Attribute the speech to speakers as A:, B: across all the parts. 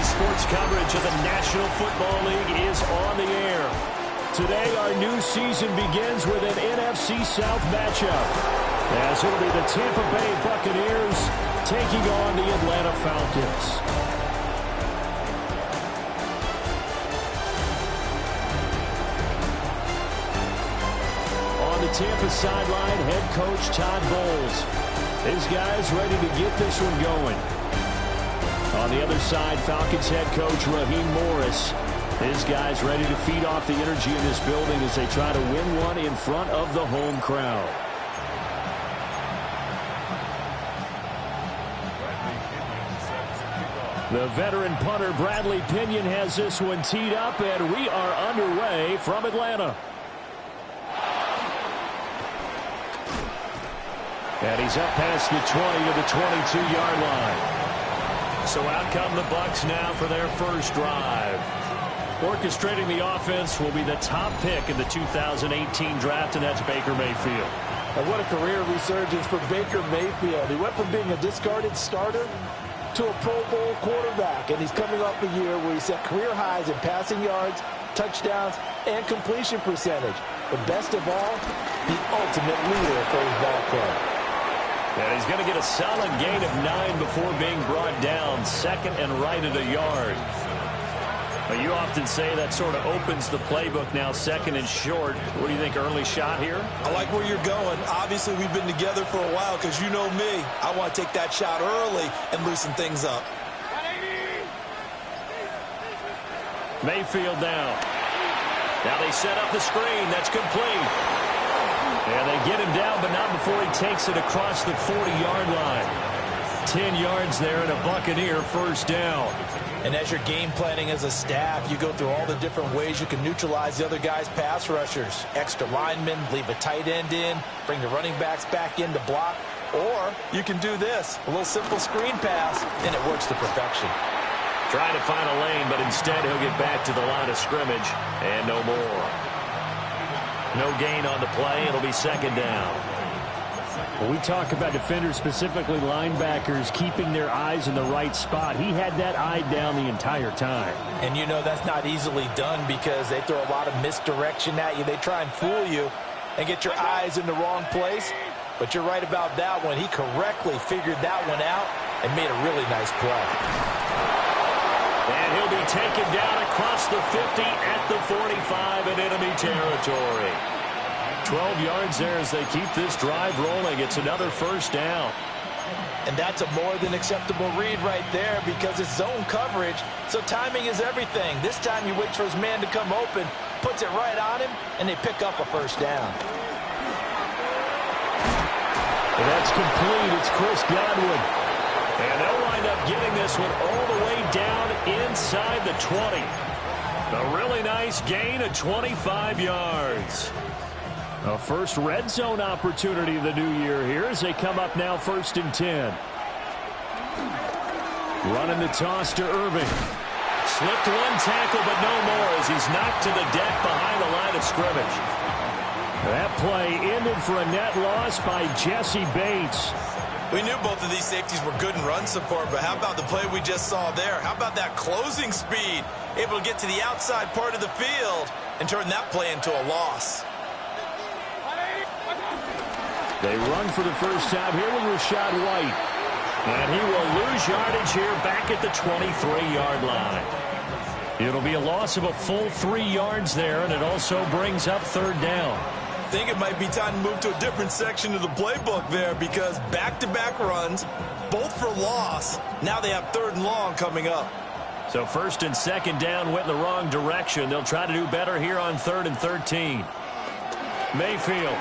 A: Sports coverage of the National Football League is on the air. Today, our new season begins with an NFC South matchup, as it'll be the Tampa Bay Buccaneers taking on the Atlanta Falcons. On the Tampa sideline, head coach Todd Bowles. His guys ready to get this one going. On the other side, Falcons head coach Raheem Morris. His guys ready to feed off the energy in this building as they try to win one in front of the home crowd. The veteran punter Bradley Pinion has this one teed up, and we are underway from Atlanta. And he's up past the 20 to the 22-yard line. So out come the Bucs now for their first drive. Orchestrating the offense will be the top pick in the 2018 draft, and that's Baker Mayfield.
B: And what a career resurgence for Baker Mayfield. He went from being a discarded starter to a Pro Bowl quarterback, and he's coming off a year where he set career highs in passing yards, touchdowns, and completion percentage. But best of all, the ultimate leader for his ball club.
A: And he's going to get a solid gain of 9 before being brought down, second and right at a yard. But you often say that sort of opens the playbook now, second and short. What do you think, early shot here?
C: I like where you're going. Obviously, we've been together for a while because you know me. I want to take that shot early and loosen things up.
A: Mayfield down. Now they set up the screen. That's complete. And they get him down, but not before he takes it across the 40-yard line. 10 yards there and a Buccaneer first down.
B: And as you're game planning as a staff, you go through all the different ways you can neutralize the other guy's pass rushers. Extra linemen, leave a tight end in, bring the running backs back in to block. Or you can do this, a little simple screen pass, and it works to perfection.
A: Trying to find a lane, but instead he'll get back to the line of scrimmage, and no more. No gain on the play. It'll be second down. When we talk about defenders, specifically linebackers, keeping their eyes in the right spot, he had that eye down the entire time.
B: And you know that's not easily done because they throw a lot of misdirection at you. They try and fool you and get your eyes in the wrong place. But you're right about that one. He correctly figured that one out and made a really nice play.
A: And he'll be taken down across the 50 at the 45 in enemy territory. 12 yards there as they keep this drive rolling. It's another first down.
B: And that's a more than acceptable read right there because it's zone coverage, so timing is everything. This time he waits for his man to come open, puts it right on him, and they pick up a first down.
A: And that's complete. It's Chris Godwin. And they'll wind up getting this one all the way down inside the 20. A really nice gain of 25 yards. A first red zone opportunity of the new year here as they come up now first and 10. Running the toss to Irving. Slipped one tackle, but no more as he's knocked to the deck behind the line of scrimmage. That play ended for a net loss by Jesse Bates.
C: We knew both of these safeties were good in run support, but how about the play we just saw there? How about that closing speed? Able to get to the outside part of the field and turn that play into a loss.
A: They run for the first time here with Rashad White. And he will lose yardage here back at the 23-yard line. It'll be a loss of a full 3 yards there, and it also brings up third down.
C: I think it might be time to move to a different section of the playbook there because back-to-back runs, both for loss. Now they have third and long coming up.
A: So first and second down went in the wrong direction. They'll try to do better here on 3rd and 13. Mayfield.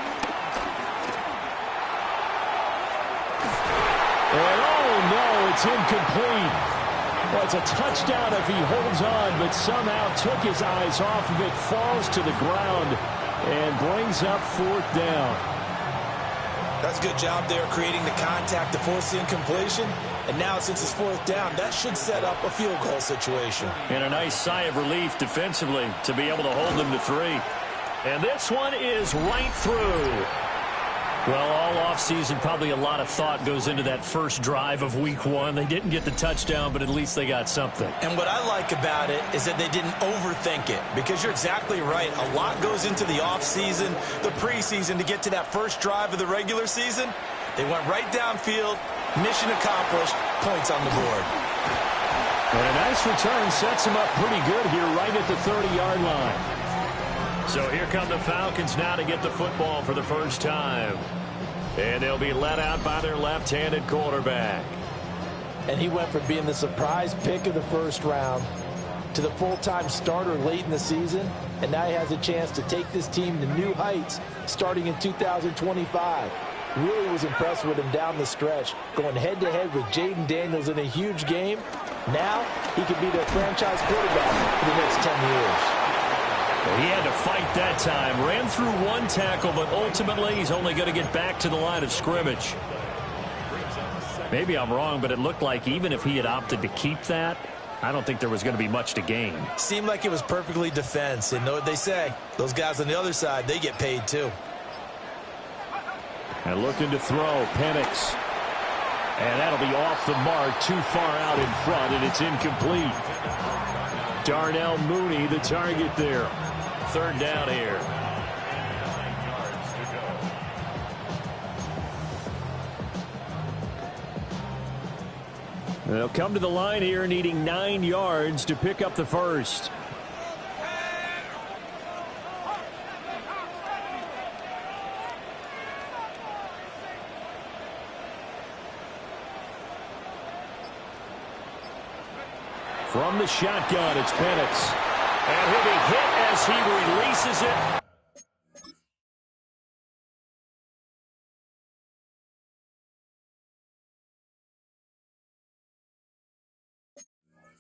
A: And oh no, it's incomplete. Well, it's a touchdown if he holds on, but somehow took his eyes off of it, falls to the ground, and brings up fourth down.
C: That's a good job there creating the contact to force the incompletion. And now since it's fourth down, that should set up a field goal situation.
A: And a nice sigh of relief defensively to be able to hold them to 3. And this one is right through. Well, all offseason, probably a lot of thought goes into that first drive of week 1. They didn't get the touchdown, but at least they got something.
C: And what I like about it is that they didn't overthink it, because you're exactly right. A lot goes into the offseason, the preseason, to get to that first drive of the regular season. They went right downfield, mission accomplished, points on the board.
A: And a nice return sets them up pretty good here right at the 30-yard line. So here come the Falcons now to get the football for the first time. And they'll be led out by their left-handed quarterback.
B: And he went from being the surprise pick of the first round to the full-time starter late in the season. And now he has a chance to take this team to new heights starting in 2025. Really was impressed with him down the stretch, going head-to-head with Jaden Daniels in a huge game. Now he could be their franchise quarterback for the next 10 years.
A: Well, he had to fight that time. Ran through one tackle, but ultimately he's only going to get back to the line of scrimmage. Maybe I'm wrong, but it looked like even if he had opted to keep that, I don't think there was going to be much to gain.
C: Seemed like it was perfectly defense. And know what they say? Those guys on the other side, they get paid too.
A: And looking to throw, Penix. And that'll be off the mark, too far out in front, and it's incomplete. Darnell Mooney, the target there. Third down here. They'll come to the line here needing 9 yards to pick up the first. From the shotgun, it's Penix. And he'll be hit as he releases it.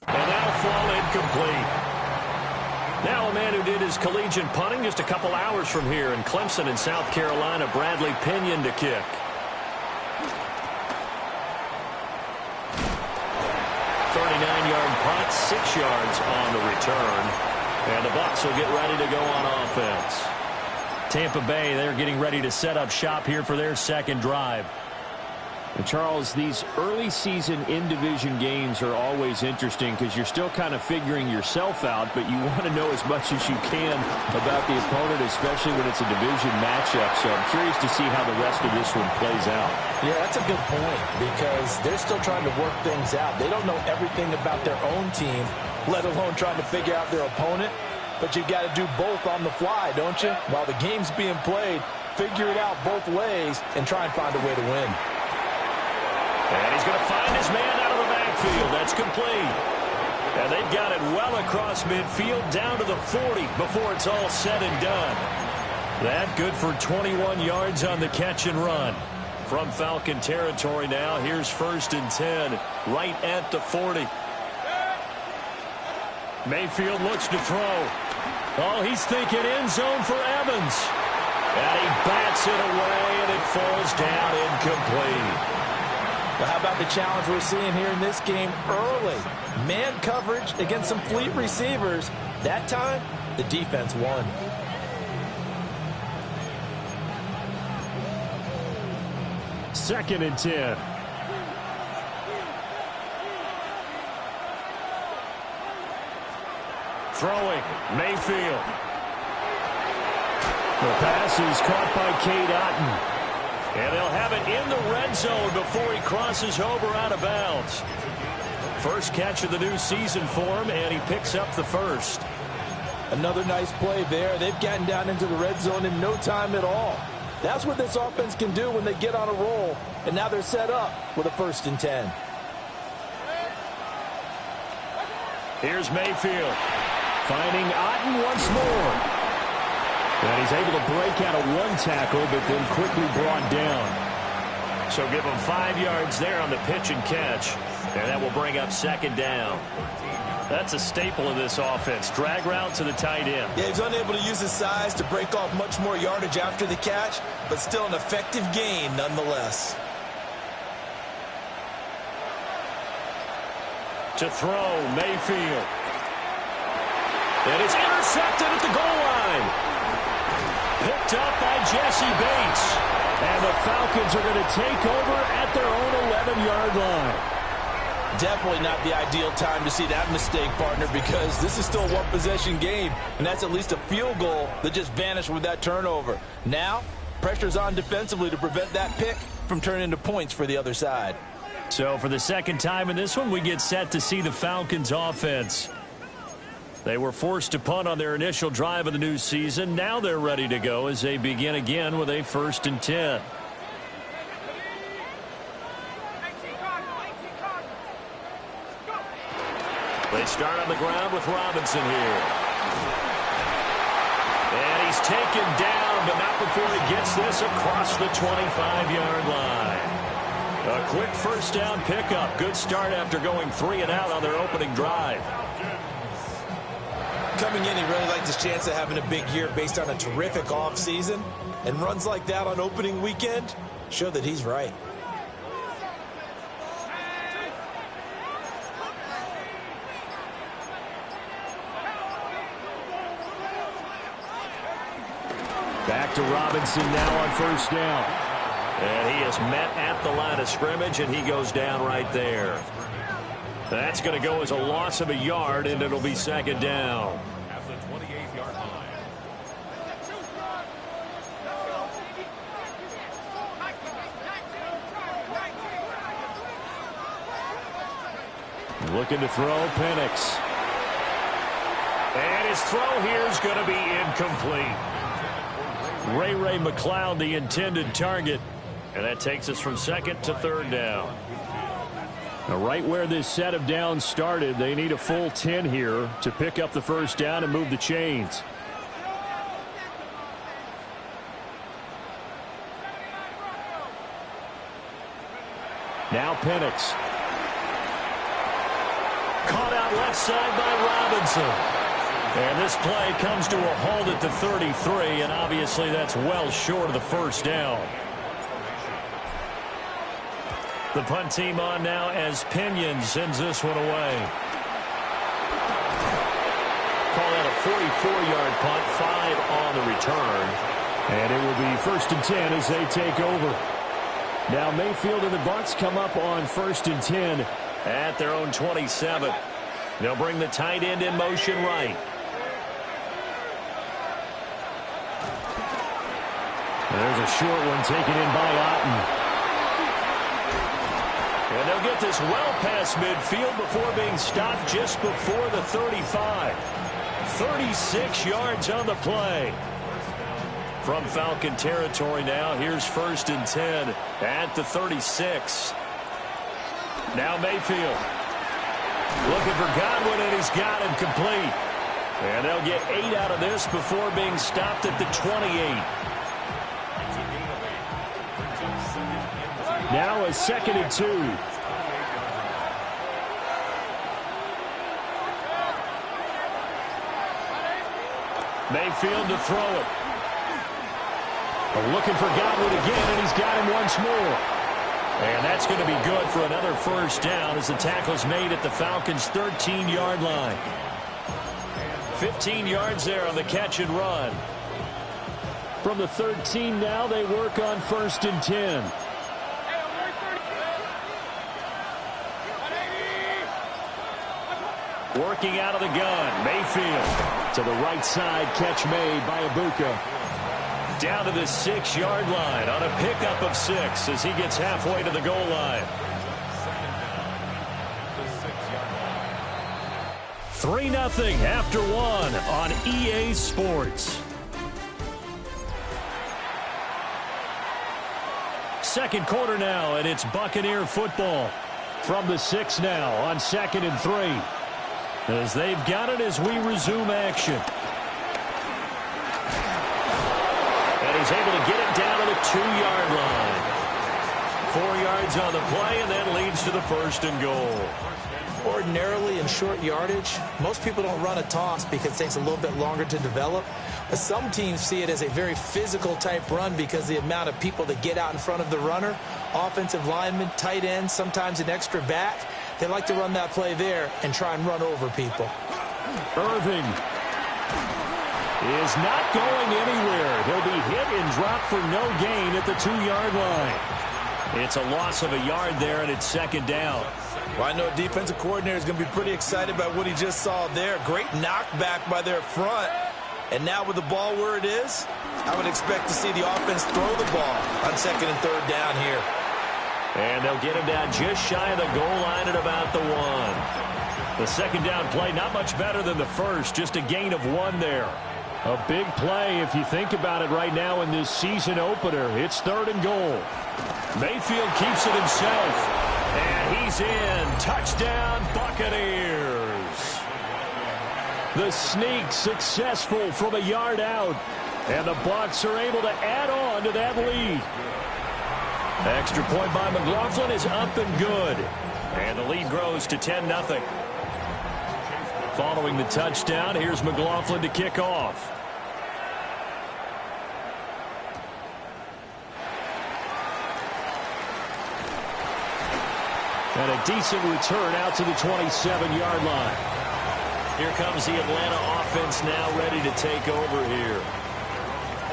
A: And that'll fall incomplete. Now a man who did his collegiate punting just a couple hours from here in Clemson in South Carolina, Bradley Pinion to kick. Punt, 6 yards on the return. And the Bucs will get ready to go on offense. Tampa Bay, they're getting ready to set up shop here for their second drive. And Charles, these early season in-division games are always interesting because you're still kind of figuring yourself out, but you want to know as much as you can about the opponent, especially when it's a division matchup. So I'm curious to see how the rest of this one plays out.
B: Yeah, that's a good point because they're still trying to work things out. They don't know everything about their own team, let alone trying to figure out their opponent. But you got to do both on the fly, don't you? While the game's being played, figure it out both ways and try and find a way to win.
A: And he's going to find his man out of the backfield. That's complete. And they've got it well across midfield down to the 40 before it's all said and done. That good for 21 yards on the catch and run. From Falcon territory now, here's 1st and 10, right at the 40. Mayfield looks to throw. Oh, he's thinking end zone for Evans. And he bats it away, and it falls down incomplete.
B: Well, how about the challenge we're seeing here in this game early? Man coverage against some fleet receivers. That time, the defense won.
A: Second and 10. Throwing, Mayfield. The pass is caught by Cade Otton. And they'll have it in the red zone before he crosses over out of bounds. First catch of the new season for him, and he picks up the first.
B: Another nice play there. They've gotten down into the red zone in no time at all. That's what this offense can do when they get on a roll. And now they're set up with a 1st and 10.
A: Here's Mayfield. Finding Otton once more. And he's able to break out of one tackle, but then quickly brought down. So give him 5 yards there on the pitch and catch. And that will bring up 2nd down. That's a staple of this offense. Drag route to the tight end.
C: Yeah, he's unable to use his size to break off much more yardage after the catch, but still an effective gain nonetheless.
A: To throw, Mayfield. And it's intercepted at the goal line. Picked up by Jesse Bates. And the Falcons are going to take over at their own 11-yard line.
C: Definitely not the ideal time to see that mistake, partner, because this is still a one-possession game, and that's at least a field goal that just vanished with that turnover. Now, pressure's on defensively to prevent that pick from turning into points for the other side.
A: So for the second time in this one, we get set to see the Falcons offense. They were forced to punt on their initial drive of the new season. Now they're ready to go as they begin again with a 1st and 10. They start on the ground with Robinson here. And he's taken down, but not before he gets this across the 25-yard line. A quick first down pickup. Good start after going 3 and out on their opening drive.
C: Coming in, he really liked his chance of having a big year based on a terrific offseason. And runs like that on opening weekend show that he's right.
A: Back to Robinson now on 1st down. And he is met at the line of scrimmage, and he goes down right there. That's going to go as a loss of a yard, and it'll be 2nd down.
D: At the 28-yard line.
A: Looking to throw, Penix. And his throw here is going to be incomplete. Ray McLeod, the intended target. And that takes us from 2nd to 3rd down. Now, right where this set of downs started, they need a full 10 here to pick up the 1st down and move the chains. Now Penix. Caught out left side by Robinson. And this play comes to a halt at the 33, and obviously that's well short of the 1st down. The punt team on now as Pinion sends this one away. Call that a 44-yard punt, 5 on the return. And it will be 1st and 10 as they take over. Now Mayfield and the Bucs come up on 1st and 10 at their own 27. They'll bring the tight end in motion right. There's a short one taken in by Otten. And they'll get this well past midfield before being stopped just before the 35. 36 yards on the play. From Falcon territory now, here's 1st and 10 at the 36. Now Mayfield. Looking for Godwin, and he's got him complete. And they'll get 8 out of this before being stopped at the 28. Now a 2nd and 2. Mayfield to throw it. Looking for Godwin again, and he's got him once more. And that's going to be good for another 1st down as the tackle's made at the Falcons' 13-yard line. 15 yards there on the catch and run. From the 13 now, they work on 1st and 10. Working out of the gun, Mayfield to the right side, catch made by Ibuka. Down to the 6-yard line on a pickup of 6 as he gets halfway to the goal line. 3-0 after 1 on EA Sports. Second quarter now, and it's Buccaneer football. From the 6 now on 2nd and 3. As they've got it as we resume action. And he's able to get it down to the 2-yard line. 4 yards on the play, and that leads to the 1st and goal.
C: Ordinarily in short yardage, most people don't run a toss because it takes a little bit longer to develop. But some teams see it as a very physical type run because the amount of people that get out in front of the runner, offensive linemen, tight ends, sometimes an extra back. They like to run that play there and try and run over people.
A: Irving. is not going anywhere. He'll be hit and dropped for no gain at the 2-yard line. It's a loss of a yard there, and it's second down.
C: Well, I know a defensive coordinator is going to be pretty excited about what he just saw there. Great knockback by their front. And now with the ball where it is, I would expect to see the offense throw the ball on second and third down here.
A: And they'll get him down just shy of the goal line at about the 1. The second down play, not much better than the first, just a gain of 1 there. A big play if you think about it right now in this season opener. It's 3rd and goal. Mayfield keeps it himself. And he's in. Touchdown, Buccaneers. The sneak successful from a yard out. And the Bucs are able to add on to that lead. Extra point by McLaughlin is up and good. And the lead grows to 10-0. Following the touchdown, here's McLaughlin to kick off. And a decent return out to the 27-yard line. Here comes the Atlanta offense now ready to take over here.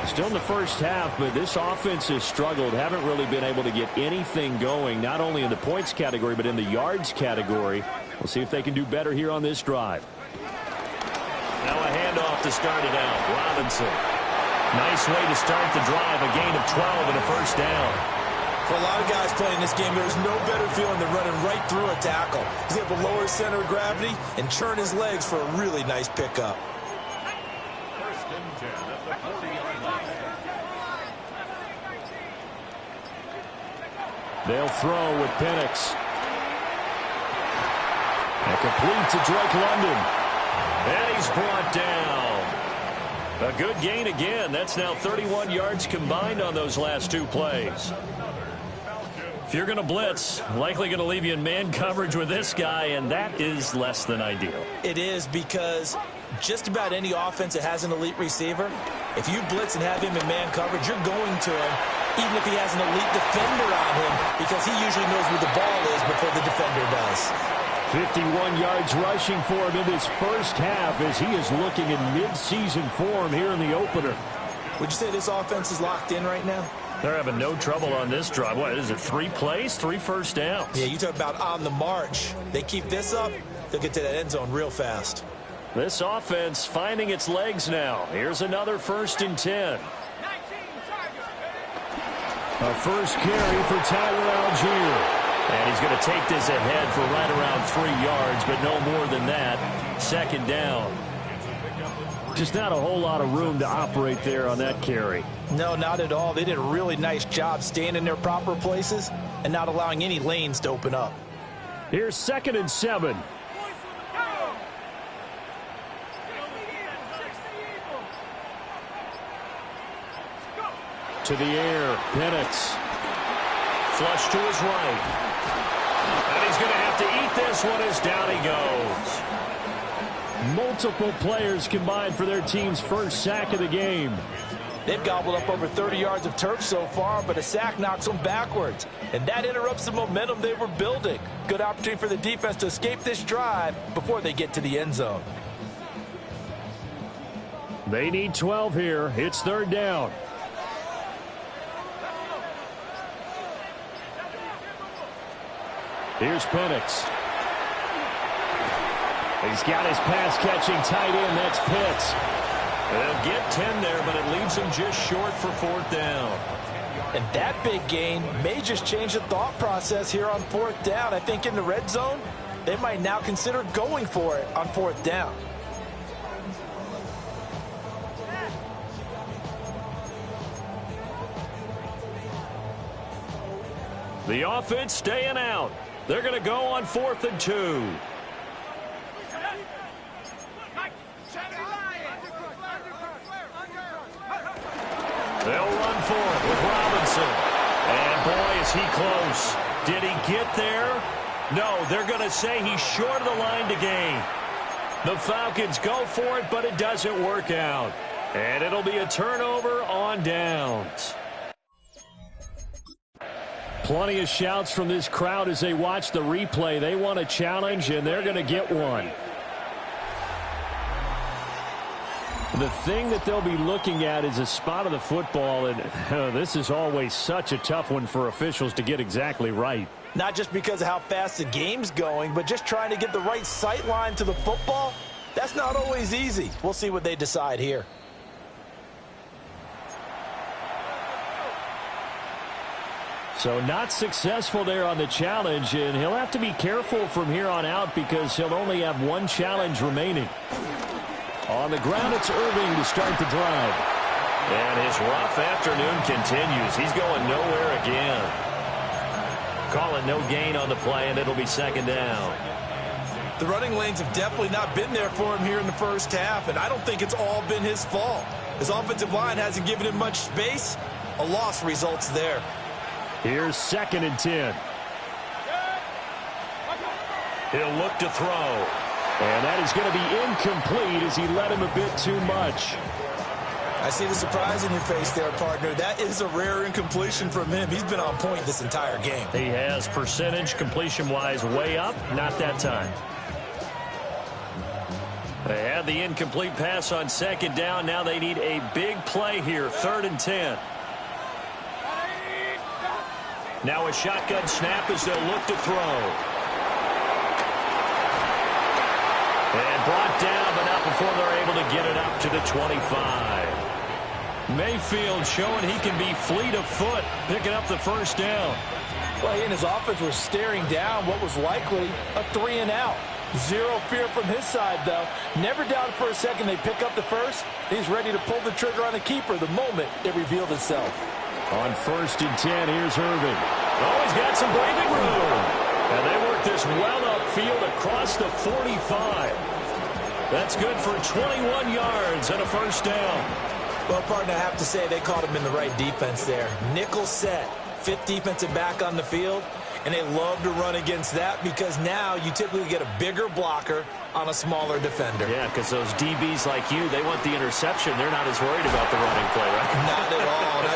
A: Still in the first half, but this offense has struggled. Haven't really been able to get anything going, not only in the points category, but in the yards category. We'll see if they can do better here on this drive. Now a handoff to start it out. Robinson. Nice way to start the drive. A gain of 12 and a first down.
C: For a lot of guys playing this game, there's no better feeling than running right through a tackle. He's able to lower his center of gravity and churn his legs for a really nice pickup.
D: First and 10 at the 40-yard line.
A: They'll throw with Penix. And complete to Drake London. And he's brought down. A good gain again. That's now 31 yards combined on those last 2 plays. If you're going to blitz, likely going to leave you in man coverage with this guy, and that is less than ideal.
C: It is, because just about any offense that has an elite receiver, if you blitz and have him in man coverage, you're going to him, even if he has an elite defender on him, because he usually knows where the ball is before the defender does.
A: 51 yards rushing for him in this first half as he is looking in mid-season form here in the opener.
C: Would you say this offense is locked in right now?
A: They're having no trouble on this drive. What is it, 3 plays, 3 first downs?
C: Yeah, you talk about on the march. They keep this up, they'll get to that end zone real fast.
A: This offense finding its legs now. Here's another 1st and 10. A first carry for Tyler Algier. And he's going to take this ahead for right around 3 yards, but no more than that. Second down. Just not a whole lot of room to operate there on that carry.
C: No, not at all. They did a really nice job staying in their proper places and not allowing any lanes to open up.
A: Here's 2nd and 7. To the air, Penix. Flush to his right. And he's going to have to eat this one as down he goes. Multiple players combined for their team's first sack of the game.
B: They've gobbled up over 30 yards of turf so far, but a sack knocks them backwards. And that interrupts the momentum they were building. Good opportunity for the defense to escape this drive before they get to the end zone.
A: They need 12 here. It's 3rd down. Here's Penix. He's got his pass-catching tight end. That's Pitts. They'll get 10 there, but it leaves him just short for 4th down.
B: And that big gain may just change the thought process here on 4th down. I think in the red zone, they might now consider going for it on 4th down.
A: The offense staying out. They're going to go on 4th and 2. They'll run for it with Robinson. And boy, is he close. Did he get there? No, they're going to say he's short of the line to gain. The Falcons go for it, but it doesn't work out. And it'll be a turnover on downs. Plenty of shouts from this crowd as they watch the replay. They want a challenge, and they're going to get one. The thing that they'll be looking at is a spot of the football, and this is always such a tough one for officials to get exactly right.
C: Not just because of how fast the game's going, but just trying to get the right sight line to the football. That's not always easy. We'll see what they decide here.
A: So not successful there on the challenge, and he'll have to be careful from here on out because he'll only have one challenge remaining. On the ground, it's Irving to start the drive.
E: And his rough afternoon continues. He's going nowhere again. Calling no gain on the play, and it'll be second down.
C: The running lanes have definitely not been there for him here in the first half, and I don't think it's all been his fault. His offensive line hasn't given him much space. A loss results there.
A: Here's 2nd and 10.
E: He'll look to throw.
A: And that is going to be incomplete as he led him a bit too much.
C: I see the surprise in your face there, partner. That is a rare incompletion from him. He's been on point this entire game.
A: He has percentage completion-wise way up. Not that time. They had the incomplete pass on 2nd down. Now they need a big play here. 3rd and 10. Now a shotgun snap as they'll look to throw. And brought down, but not before they're able to get it up to the 25. Mayfield showing he can be fleet of foot, picking up the first down.
B: Well, he and his offense were staring down what was likely a 3-and-out. Zero fear from his side, though. Never doubted for a second they pick up the first. He's ready to pull the trigger on the keeper the moment it revealed itself.
A: On 1st and 10, here's Irving. Oh, he's got some breathing room. And they work this well upfield across the 45. That's good for 21 yards and a first down.
C: Well, partner, I have to say they caught him in the right defense there. Nickel set, 5th defensive back on the field, and they love to run against that because now you typically get a bigger blocker on a smaller defender.
E: Yeah, because those DBs like you, they want the interception. They're not as worried about the running play, right?
C: Not at all. And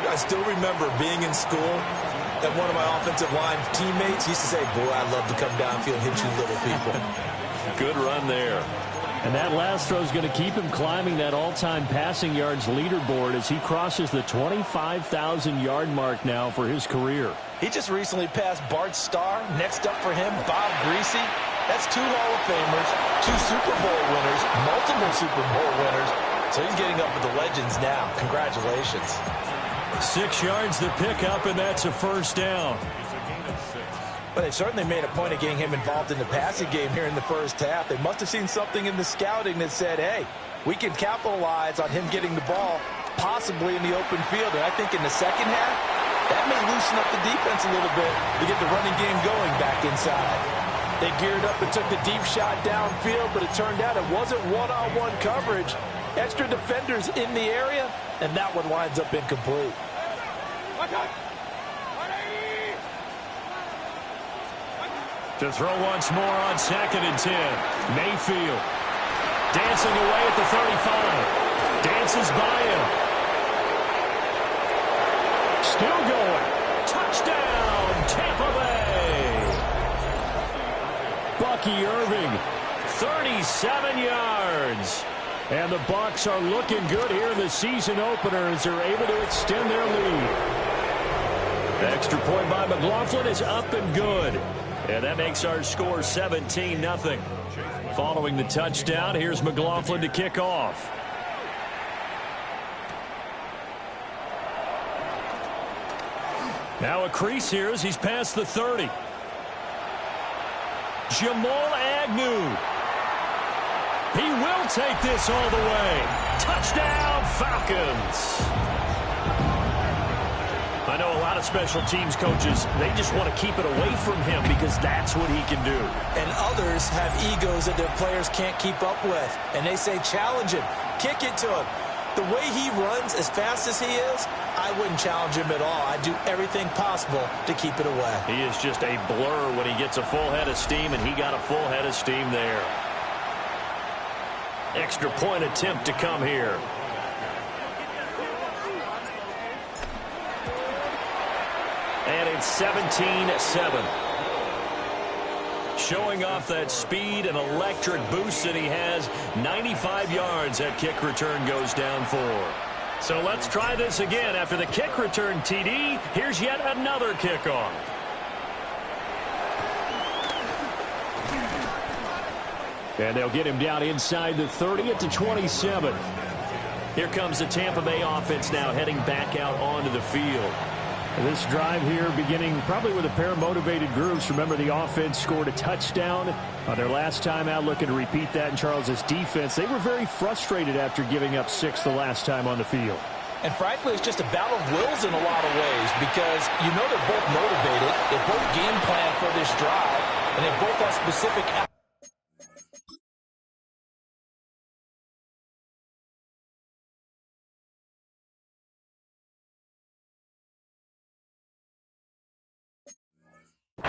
C: I still remember being in school, and one of my offensive line teammates used to say, boy, I'd love to come downfield and hit you little people.
E: Good run there.
A: And that last throw is going to keep him climbing that all-time passing yards leaderboard as he crosses the 25,000-yard mark now for his career.
C: He just recently passed Bart Starr. Next up for him, Bob Greasy. That's 2 Hall of Famers, 2 Super Bowl winners, multiple Super Bowl winners. So he's getting up with the legends now. Congratulations.
A: 6 yards to pick up, and that's a first down.
C: But they certainly made a point of getting him involved in the passing game here in the first half. They must have seen something in the scouting that said, hey, we can capitalize on him getting the ball, possibly in the open field. And I think in the second half, that may loosen up the defense a little bit to get the running game going back inside. They geared up and took the deep shot downfield, but it turned out it wasn't one-on-one coverage. Extra defenders in the area, and that one winds up incomplete.
A: To throw once more on 2nd and 10. Mayfield dancing away at the 35. Dances by him. Still going. Touchdown, Tampa Bay. Bucky Irving, 37 yards. And the Bucs are looking good here in the season opener as they're able to extend their lead. The extra point by McLaughlin is up and good. And that makes our score 17-0. Following the touchdown, here's McLaughlin to kick off. Now a crease here as he's past the 30. Jamal Agnew. He will take this all the way. Touchdown, Falcons. I know a lot of special teams coaches, they just want to keep it away from him because that's what he can do.
C: And others have egos that their players can't keep up with. And they say, challenge him, kick it to him. The way he runs as fast as he is, I wouldn't challenge him at all. I'd do everything possible to keep it away.
E: He is just a blur when he gets a full head of steam, and he got a full head of steam there. Extra point attempt to come here. And it's 17-7.
A: Showing off that speed and electric boost that he has. 95 yards that kick return goes down for. So let's try this again. After the kick return TD, here's yet another kickoff.
E: And they'll get him down inside the 30 at the 27.
A: Here comes the Tampa Bay offense now heading back out onto the field.
E: This drive here beginning probably with a pair of motivated groups. Remember, the offense scored a touchdown on their last time out, looking to repeat that in Charles's defense. They were very frustrated after giving up 6 the last time on the field.
C: And frankly, it's just a battle of wills in a lot of ways because you know they're both motivated. They both game plan for this drive, and they both have specific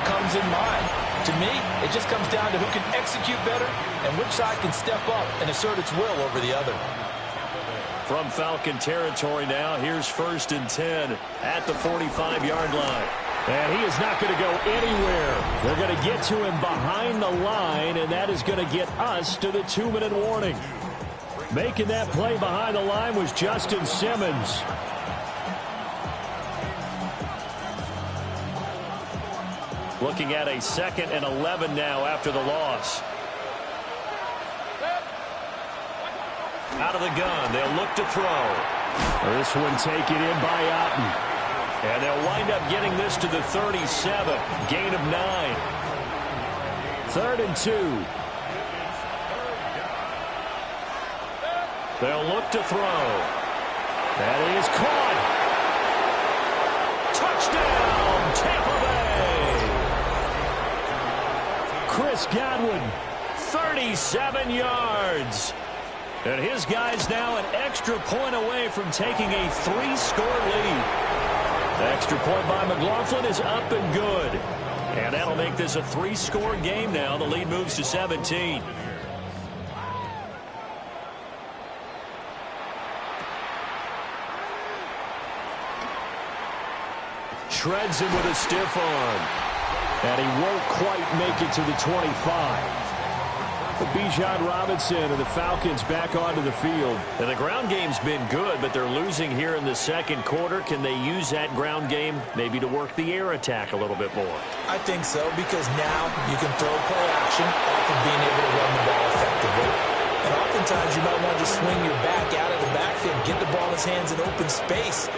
C: comes in mind. To me, it just comes down to who can execute better and which side can step up and assert its will over the other.
A: From Falcon territory now, here's 1st and 10 at the 45-yard line.
E: And he is not going to go anywhere. They're going to get to him behind the line, and that is going to get us to the 2-minute warning. Making that play behind the line was Justin Simmons.
A: Looking at a 2nd and 11 now after the loss. Out of the gun, they'll look to throw.
E: This one taken in by Otten.
A: And they'll wind up getting this to the 37. Gain of 9.
E: 3rd and 2.
A: They'll look to throw.
E: That is caught.
A: Touchdown, Tampa Bay.
E: Chris Godwin,
A: 37 yards. And his guy's now an extra point away from taking a 3-score lead. The extra point by McLaughlin is up and good. And that'll make this a 3-score game now. The lead moves to 17. Shreds him with a stiff arm.
E: And he won't quite make it to the 25. Bijan Robinson and the Falcons back onto the field.
A: And the ground game's been good, but they're losing here in the second quarter. Can they use that ground game maybe to work the air attack a little bit more?
C: I think so, because now you can throw play action off of being able to run the ball effectively. And oftentimes you might want to just swing your back out of the backfield, get the ball in his hands in open space,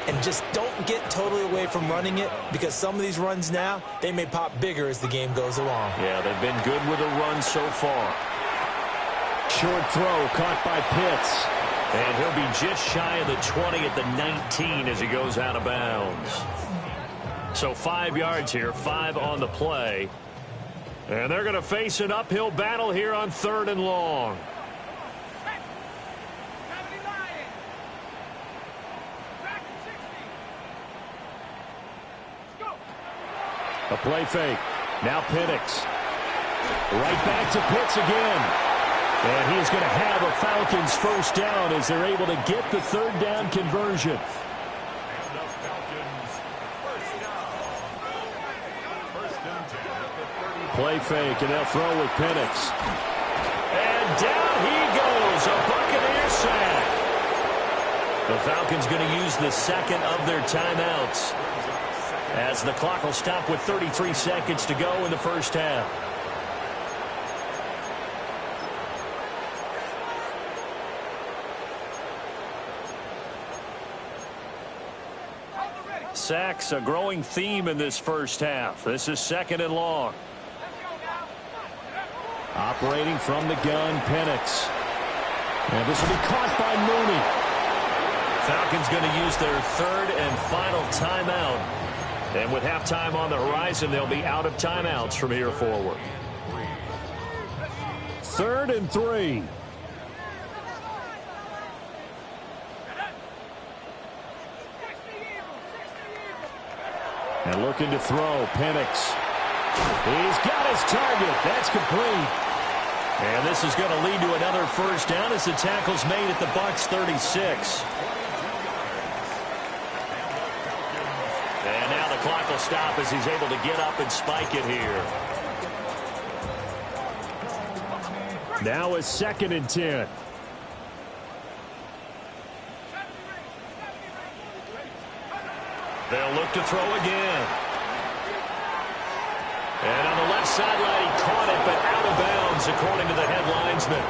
C: and just don't get totally away from running it, because some of these runs now, they may pop bigger as the game goes along.
A: Yeah, they've been good with a run so far.
E: Short throw caught by Pitts.
A: And he'll be just shy of the 20 at the 19 as he goes out of bounds. So 5 yards here, 5 on the play. And they're going to face an uphill battle here on 3rd and long.
E: A play fake. Now Penix. Right back to Pitts again. And he's going to have a Falcons first down as they're able to get the 3rd down conversion. Play fake, and they'll throw with Penix.
A: And down he goes, a Buccaneer sack. The Falcons going to use the 2nd of their timeouts, as the clock will stop with 33 seconds to go in the first half. Sacks, a growing theme in this first half. This is 2nd and long.
E: Operating from the gun, Penix. And this will be caught by Mooney.
A: Falcons going to use their 3rd and final timeout. And with halftime on the horizon, they'll be out of timeouts from here forward.
E: 3rd and 3. And looking to throw, Penix. He's got his target. That's complete.
A: And this is going to lead to another first down as the tackle's made at the Bucs 36. And now the clock will stop as he's able to get up and spike it here.
E: Now a 2nd and 10.
A: They'll look to throw again. And on the left sideline, he caught it, but out of bounds, according to the head linesman.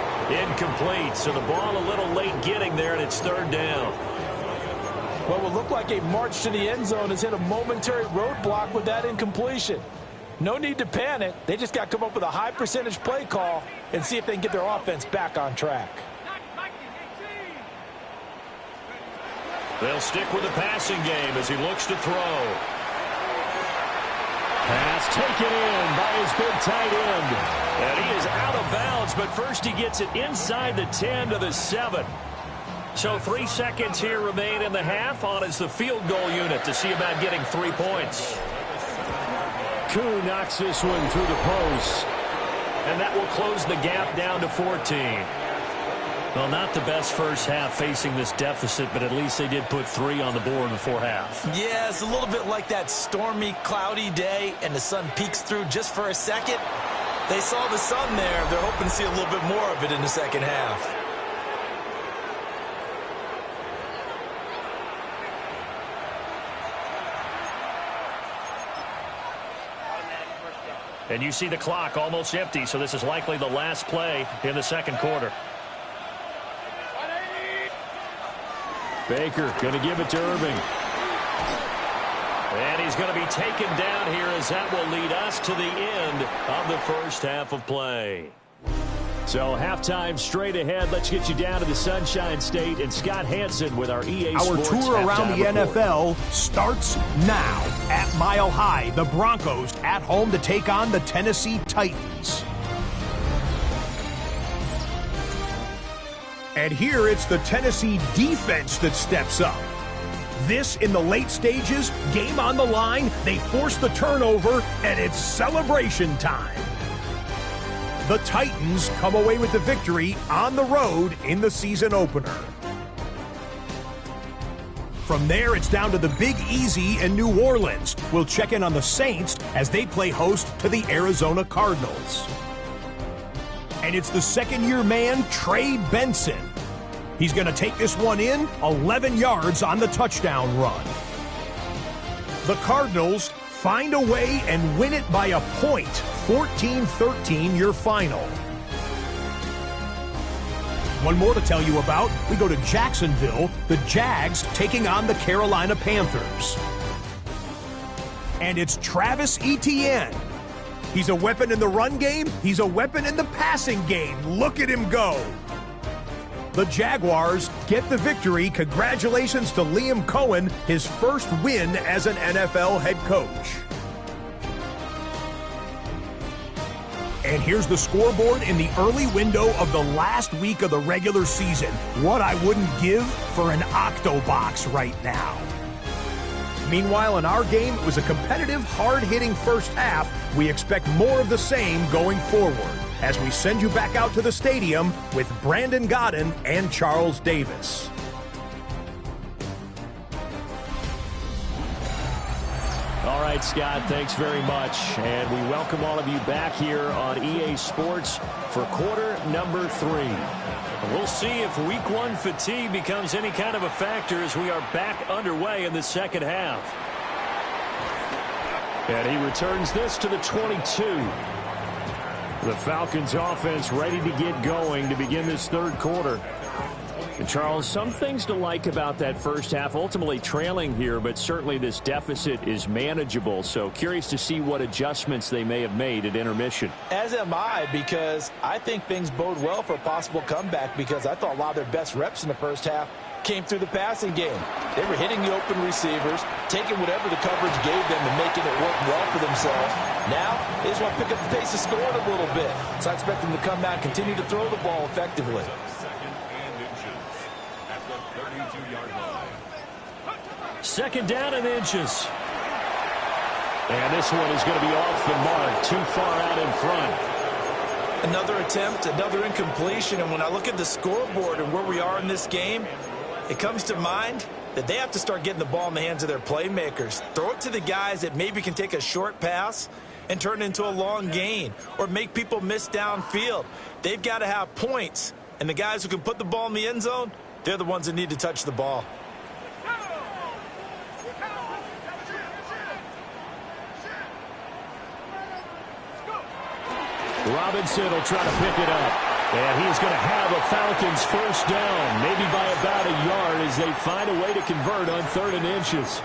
A: Incomplete, so the ball a little late getting there, and it's 3rd down.
B: What will look like a march to the end zone has hit a momentary roadblock with that incompletion. No need to panic. They just got to come up with a high percentage play call and see if they can get their offense back on track.
A: They'll stick with the passing game as he looks to throw.
E: Pass taken in by his big tight end.
A: And he is out of bounds, but first he gets it inside the 10 to the 7. So 3 seconds here remain in the half on as the field goal unit to see about getting 3 points.
E: Koo knocks this one through the post.
A: And that will close the gap down to 14.
E: Well, not the best first half facing this deficit, but at least they did put 3 on the board before half.
C: Yeah, it's a little bit like that stormy, cloudy day, and the sun peeks through just for a second. They saw the sun there. They're hoping to see a little bit more of it in the second half.
A: And you see the clock almost empty, so this is likely the last play in the second quarter.
E: Baker going to give it to Irving.
A: And he's going to be taken down here as that will lead us to the end of the first half of play.
E: So halftime straight ahead. Let's get you down to the Sunshine State and Scott Hansen with our EA Sports
F: Our tour around the
E: report.
F: NFL starts now. At Mile High, the Broncos at home to take on the Tennessee Titans. And here it's the Tennessee defense that steps up. This in the late stages, game on the line, they force the turnover, and it's celebration time. The Titans come away with the victory on the road in the season opener. From there, it's down to the Big Easy in New Orleans. We'll check in on the Saints as they play host to the Arizona Cardinals. And it's the second-year man, Trey Benson. He's going to take this one in, 11 yards on the touchdown run. The Cardinals find a way and win it by a point, 14-13 your final. One more to tell you about. We go to Jacksonville, the Jags taking on the Carolina Panthers. And it's Travis Etienne. He's a weapon in the run game. He's a weapon in the passing game. Look at him go. The Jaguars get the victory. Congratulations to Liam Cohen, his first win as an NFL head coach. And here's the scoreboard in the early window of the last week of the regular season. What I wouldn't give for an Octobox right now. Meanwhile, in our game, it was a competitive, hard-hitting first half. We expect more of the same going forward as we send you back out to the stadium with Brandon Godden and Charles Davis.
E: All right, Scott, thanks very much. And we welcome all of you back here on EA Sports for quarter number 3.
A: We'll see if week 1 fatigue becomes any kind of a factor as we are back underway in the second half.
E: And he returns this to the 22. The Falcons offense ready to get going to begin this third quarter. And Charles, some things to like about that first half, ultimately trailing here, but certainly this deficit is manageable. So curious to see what adjustments they may have made at intermission.
B: As am I, because I think things bode well for a possible comeback, because I thought a lot of their best reps in the first half came through the passing game. They were hitting the open receivers, taking whatever the coverage gave them and making it work well for themselves. Now, they just want to pick up the pace of scoring a little bit. So I expect them to come out and continue to throw the ball effectively.
A: Second down and inches.
E: And this one is going to be off the mark, too far out in front.
C: Another attempt, another incompletion, and when I look at the scoreboard and where we are in this game, it comes to mind that they have to start getting the ball in the hands of their playmakers. Throw it to the guys that maybe can take a short pass and turn it into a long gain or make people miss downfield. They've got to have points, and the guys who can put the ball in the end zone, they're the ones that need to touch the ball.
E: Robinson will try to pick it up. And he's going to have a Falcons first down, maybe by about a yard as they find a way to convert on 3rd and inches.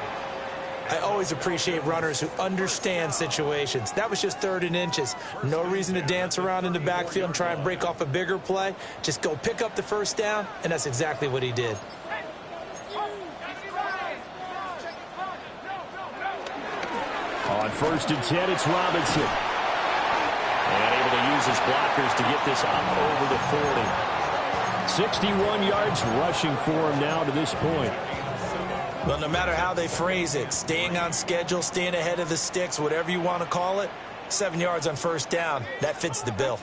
C: I always appreciate runners who understand situations. That was just 3rd and inches. No reason to dance around in the backfield and try and break off a bigger play. Just go pick up the first down, and that's exactly what he did.
E: On 1st and 10, it's Robinson. And able to use his blockers to get this up over the 40. 61 yards rushing for him now to this point.
C: Well, no matter how they phrase it, staying on schedule, staying ahead of the sticks, whatever you want to call it, 7 yards on first down, that fits the bill.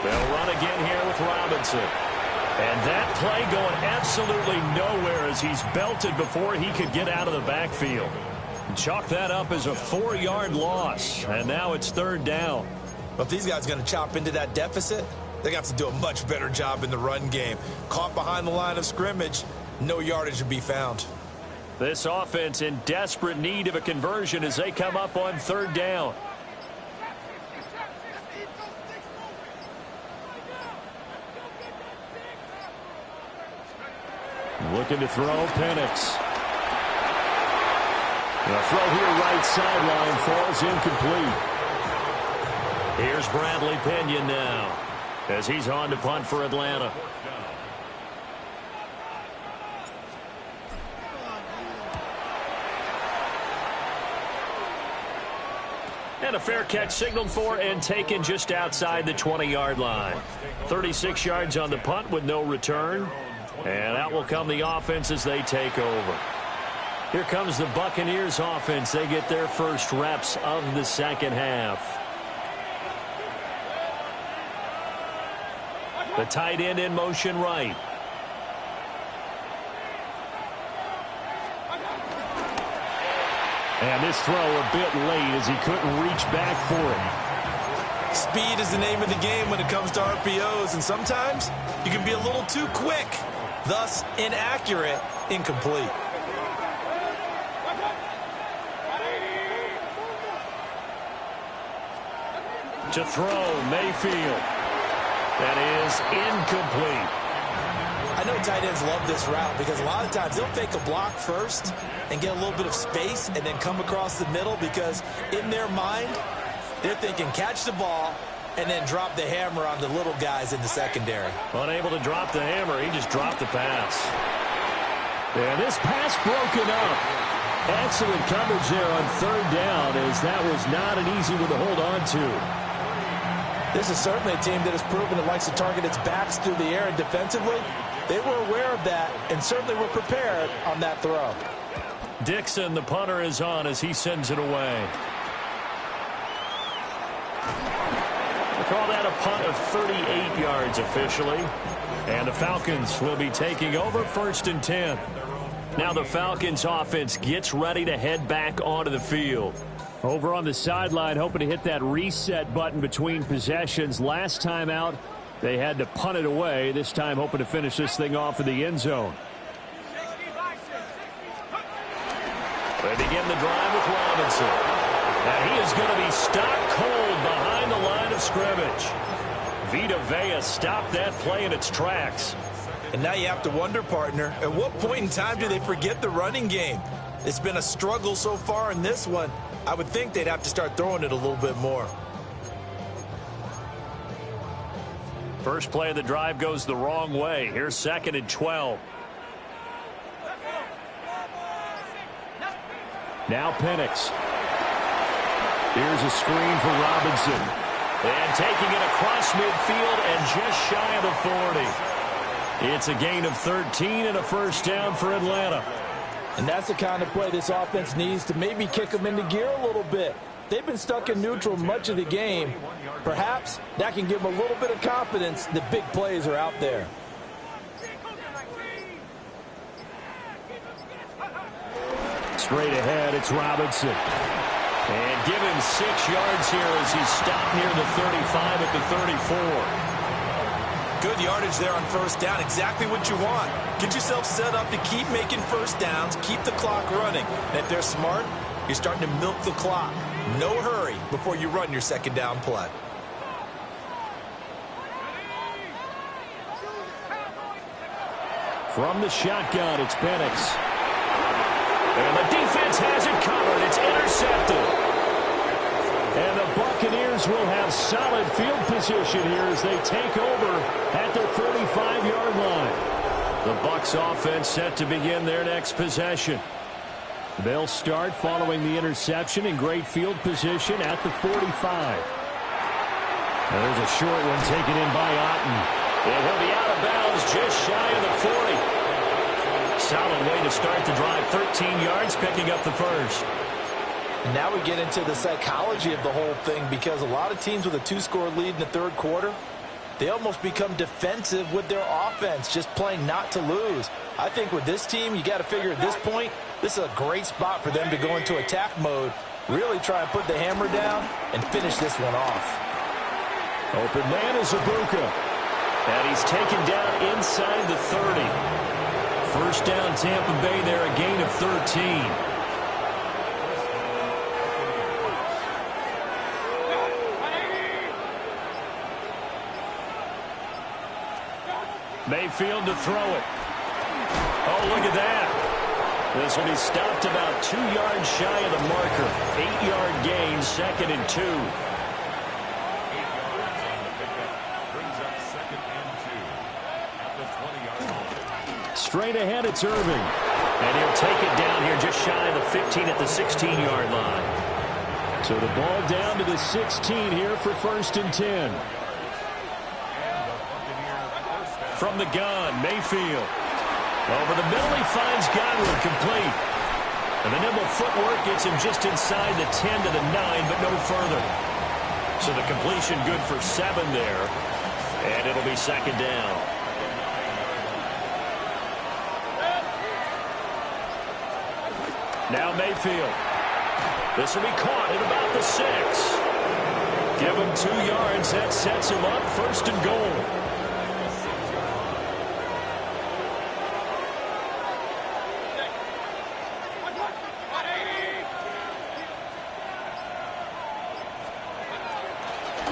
A: They'll run again here with Robinson. And that play going absolutely nowhere as he's belted before he could get out of the backfield. Chalk that up as a 4-yard loss, and now it's 3rd down.
C: But if these guys are going to chop into that deficit, they're going to have to do a much better job in the run game. Caught behind the line of scrimmage, no yardage to be found.
A: This offense in desperate need of a conversion as they come up on 3rd down.
E: Looking to throw, Penix. The throw here right sideline falls incomplete.
A: Here's Bradley Pinion now as he's on to punt for Atlanta. And a fair catch signaled for and taken just outside the 20-yard line. 36 yards on the punt with no return. And out will come the offense as they take over. Here comes the Buccaneers offense. They get their first reps of the second half. The tight end in motion right.
E: And this throw a bit late as he couldn't reach back for it.
C: Speed is the name of the game when it comes to RPOs, and sometimes you can be a little too quick, thus inaccurate, incomplete.
A: To throw, Mayfield. That is incomplete.
C: I know tight ends love this route because a lot of times they'll fake a block first and get a little bit of space and then come across the middle because in their mind, they're thinking catch the ball and then drop the hammer on the little guys in the secondary.
A: Unable to drop the hammer, he just dropped the pass.
E: And this pass broken up. Excellent coverage there on 3rd down as that was not an easy one to hold on to.
B: This is certainly a team that has proven it likes to target its backs through the air, and defensively, they were aware of that and certainly were prepared on that throw.
A: Dixon, the punter, is on as he sends it away. They call that a punt of 38 yards officially. And the Falcons will be taking over 1st and 10. Now the Falcons offense gets ready to head back onto the field.
E: Over on the sideline, hoping to hit that reset button between possessions. Last time out, they had to punt it away. This time, hoping to finish this thing off in the end zone.
A: They begin the drive with Robinson. And he is going to be stopped cold behind the line of scrimmage. Vita Vea stopped that play in its tracks.
C: And now you have to wonder, partner, at what point in time do they forget the running game? It's been a struggle so far in this one. I would think they'd have to start throwing it a little bit more.
A: First play of the drive goes the wrong way. Here's 2nd and 12.
E: Now Penix. Here's a screen for Robinson.
A: And taking it across midfield and just shy of the 40. It's a gain of 13 and a first down for Atlanta.
B: And that's the kind of play this offense needs to maybe kick them into gear a little bit. They've been stuck in neutral much of the game. Perhaps that can give them a little bit of confidence that big plays are out there.
E: Straight ahead, it's Robinson.
A: And give him 6 yards here as he stopped near the 35 at the 34.
C: Good yardage there on first down. Exactly what you want. Get yourself set up to keep making first downs, keep the clock running. And if they're smart, you're starting to milk the clock. No hurry before you run your second down play.
E: From the shotgun, it's Penix.
A: And the defense has it covered. It's intercepted.
E: And the Buccaneers will have solid field position here as they take over at the 35-yard line. The Bucs offense set to begin their next possession. They'll start following the interception in great field position at the 45. There's a short one taken in by Otten.
A: And he'll be out of bounds just shy of the 40. Solid way to start the drive. 13 yards, picking up the first.
B: And now we get into the psychology of the whole thing, because a lot of teams with a 2-score lead in the third quarter, they almost become defensive with their offense, just playing not to lose. I think with this team, you got to figure at this point, this is a great spot for them to go into attack mode, really try and put the hammer down and finish this one off.
E: Open man is Ibuka.
A: And he's taken down inside the 30. First down, Tampa Bay there, a gain of 13.
E: Mayfield to throw it.
A: Oh, look at that. This will be stopped about 2 yards shy of the marker. 8-yard gain, 2nd and 2.
E: Straight ahead, it's Irving.
A: And he'll take it down here just shy of the 15 at the 16-yard line.
E: So the ball down to the 16 here for 1st and 10.
A: From the gun, Mayfield. Over the middle, he finds Godwin, complete. And the nimble footwork gets him just inside the 10 to the 9, but no further. So the completion good for 7 there. And it'll be 2nd down. Now Mayfield. This will be caught at about the 6. Give him 2 yards. That sets him up 1st and goal.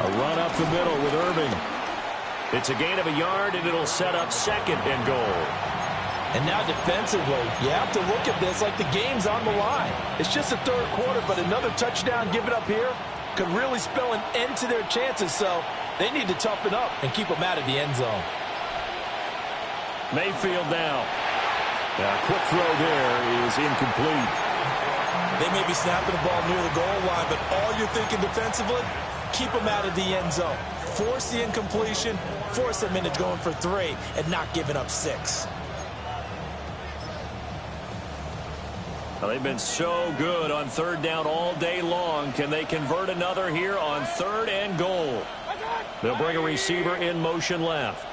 E: A run up the middle with Irving.
A: It's a gain of a yard, and it'll set up 2nd and goal.
B: And now defensively, you have to look at this like the game's on the line. It's just the third quarter, but another touchdown given up here could really spell an end to their chances. So they need to toughen up and keep them out of the end zone.
E: Mayfield now. A quick throw there is incomplete.
C: They may be snapping the ball near the goal line, but all you're thinking defensively, keep them out of the end zone. Force the incompletion, force them into going for 3, and not giving up 6.
A: Well, they've been so good on 3rd down all day long. Can they convert another here on 3rd and goal? They'll bring a receiver in motion left.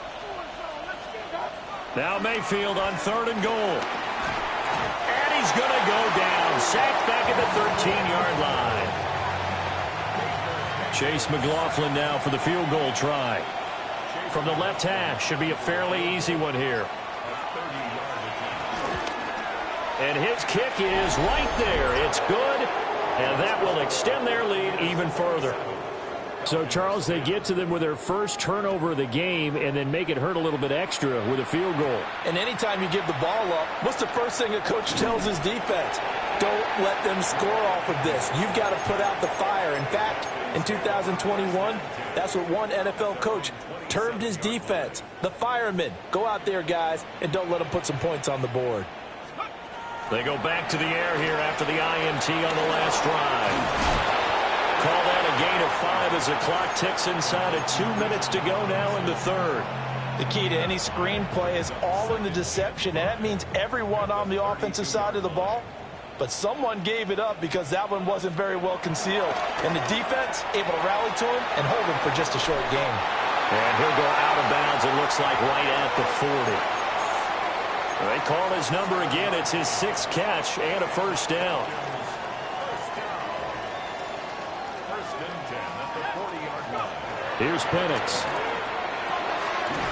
A: Now Mayfield on 3rd and goal. And he's going to go down. Sacked back at the 13-yard line. Chase McLaughlin now for the field goal try. From the left hash, should be a fairly easy one here. And his kick is right there. It's good, and that will extend their lead even further.
E: So, Charles, they get to them with their first turnover of the game and then make it hurt a little bit extra with a field goal.
B: And anytime you give the ball up, what's the first thing a coach tells his defense? Don't let them score off of this. You've got to put out the fire. In fact, in 2021, that's what one NFL coach termed his defense. The firemen. Go out there, guys, and don't let them put some points on the board.
A: They go back to the air here after the INT on the last drive. Call that a gain of 5 as the clock ticks inside of 2 minutes to go now in the 3rd.
B: The key to any screenplay is all in the deception, and that means everyone on the offensive side of the ball. But someone gave it up because that one wasn't very well concealed. And the defense able to rally to him and hold him for just a short gain.
A: And he'll go out of bounds, it looks like, right at the 40. They call his number again. It's his 6th catch and a first down.
D: First and 10 at the 40-yard line.
A: Here's Penix.